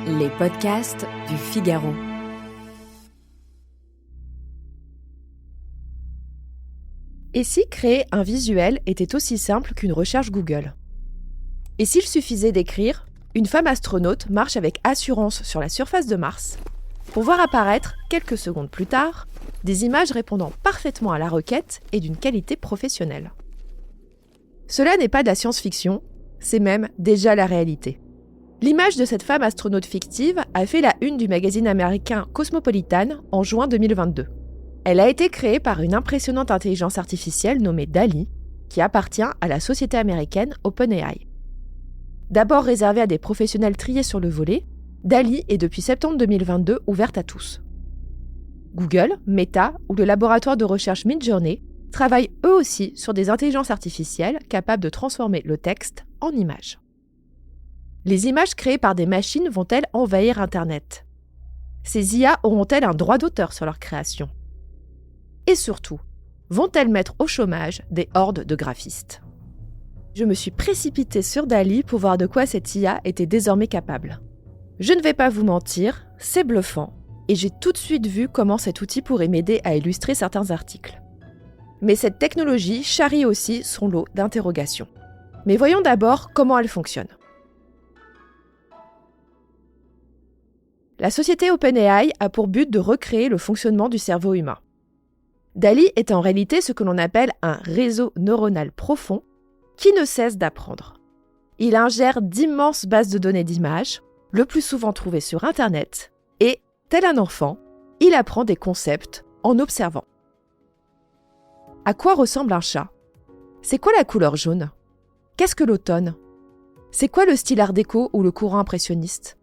Les podcasts du Figaro. Et si créer un visuel était aussi simple qu'une recherche Google ? Et s'il suffisait d'écrire « Une femme astronaute marche avec assurance sur la surface de Mars » pour voir apparaître, quelques secondes plus tard, des images répondant parfaitement à la requête et d'une qualité professionnelle. Cela n'est pas de la science-fiction, c'est même déjà la réalité. L'image de cette femme astronaute fictive a fait la une du magazine américain Cosmopolitan en juin 2022. Elle a été créée par une impressionnante intelligence artificielle nommée DALL-E, qui appartient à la société américaine OpenAI. D'abord réservée à des professionnels triés sur le volet, DALL-E est depuis septembre 2022 ouverte à tous. Google, Meta ou le laboratoire de recherche Midjourney travaillent eux aussi sur des intelligences artificielles capables de transformer le texte en images. Les images créées par des machines vont-elles envahir Internet ? Ces IA auront-elles un droit d'auteur sur leur création ? Et surtout, vont-elles mettre au chômage des hordes de graphistes ? Je me suis précipitée sur DALL-E pour voir de quoi cette IA était désormais capable. Je ne vais pas vous mentir, c'est bluffant, et j'ai tout de suite vu comment cet outil pourrait m'aider à illustrer certains articles. Mais cette technologie charrie aussi son lot d'interrogations. Mais voyons d'abord comment elle fonctionne. La société OpenAI a pour but de recréer le fonctionnement du cerveau humain. DALL-E est en réalité ce que l'on appelle un réseau neuronal profond qui ne cesse d'apprendre. Il ingère d'immenses bases de données d'images, le plus souvent trouvées sur Internet, et, tel un enfant, il apprend des concepts en observant. À quoi ressemble un chat ? C'est quoi la couleur jaune ? Qu'est-ce que l'automne ? C'est quoi le style art déco ou le courant impressionniste ?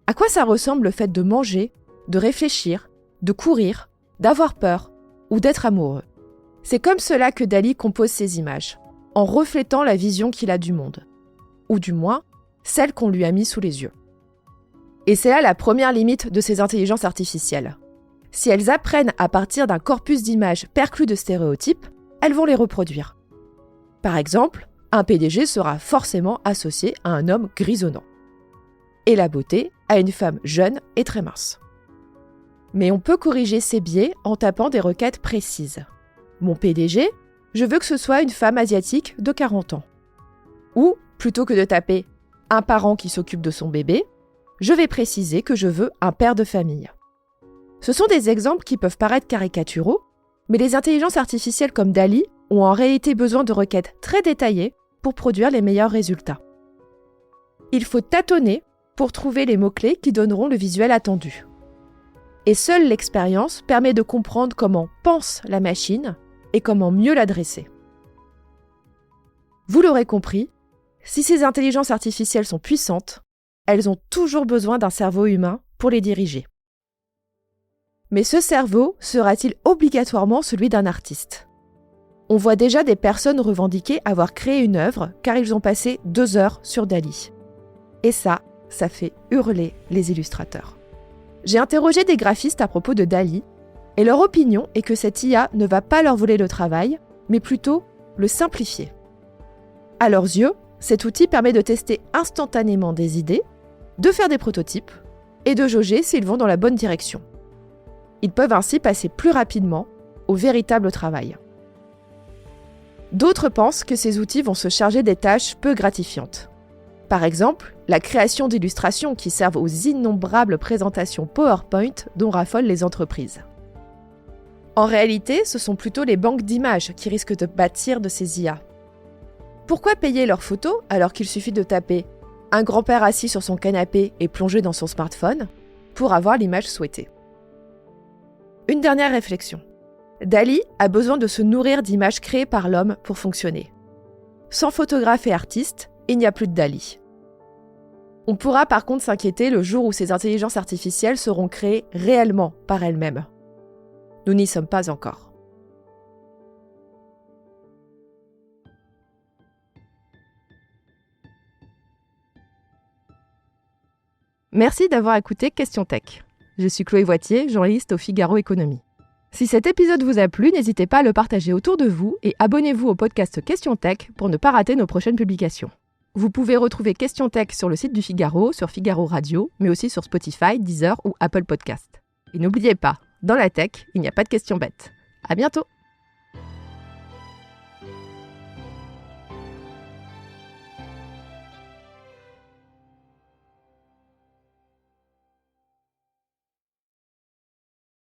À quoi ça ressemble le fait de manger, de réfléchir, de courir, d'avoir peur ou d'être amoureux ? C'est comme cela que DALL-E compose ses images, en reflétant la vision qu'il a du monde, ou du moins, celle qu'on lui a mise sous les yeux. Et c'est là la première limite de ces intelligences artificielles. Si elles apprennent à partir d'un corpus d'images perclus de stéréotypes, elles vont les reproduire. Par exemple, un PDG sera forcément associé à un homme grisonnant. Et la beauté à une femme jeune et très mince. Mais on peut corriger ces biais en tapant des requêtes précises. Mon PDG, je veux que ce soit une femme asiatique de 40 ans. Ou, plutôt que de taper « un parent qui s'occupe de son bébé », je vais préciser que je veux un père de famille. Ce sont des exemples qui peuvent paraître caricaturaux, mais les intelligences artificielles comme DALL-E ont en réalité besoin de requêtes très détaillées pour produire les meilleurs résultats. Il faut tâtonner pour trouver les mots-clés qui donneront le visuel attendu. Et seule l'expérience permet de comprendre comment pense la machine et comment mieux l'adresser. Vous l'aurez compris, si ces intelligences artificielles sont puissantes, elles ont toujours besoin d'un cerveau humain pour les diriger. Mais ce cerveau sera-t-il obligatoirement celui d'un artiste ? On voit déjà des personnes revendiquer avoir créé une œuvre car ils ont passé 2 heures sur DALL-E. Et ça fait hurler les illustrateurs. J'ai interrogé des graphistes à propos de DALL-E et leur opinion est que cette IA ne va pas leur voler le travail, mais plutôt le simplifier. À leurs yeux, cet outil permet de tester instantanément des idées, de faire des prototypes et de jauger s'ils vont dans la bonne direction. Ils peuvent ainsi passer plus rapidement au véritable travail. D'autres pensent que ces outils vont se charger des tâches peu gratifiantes. Par exemple, la création d'illustrations qui servent aux innombrables présentations PowerPoint dont raffolent les entreprises. En réalité, ce sont plutôt les banques d'images qui risquent de pâtir de ces IA. Pourquoi payer leurs photos alors qu'il suffit de taper « un grand-père assis sur son canapé et plongé dans son smartphone » pour avoir l'image souhaitée ? Une dernière réflexion. DALL-E a besoin de se nourrir d'images créées par l'homme pour fonctionner. Sans photographe et artiste, il n'y a plus de DALL-E. On pourra par contre s'inquiéter le jour où ces intelligences artificielles seront créées réellement par elles-mêmes. Nous n'y sommes pas encore. Merci d'avoir écouté Question Tech. Je suis Chloé Voitier, journaliste au Figaro Économie. Si cet épisode vous a plu, n'hésitez pas à le partager autour de vous et abonnez-vous au podcast Question Tech pour ne pas rater nos prochaines publications. Vous pouvez retrouver Question Tech sur le site du Figaro, sur Figaro Radio, mais aussi sur Spotify, Deezer ou Apple Podcast. Et n'oubliez pas, dans la tech, il n'y a pas de questions bêtes. À bientôt!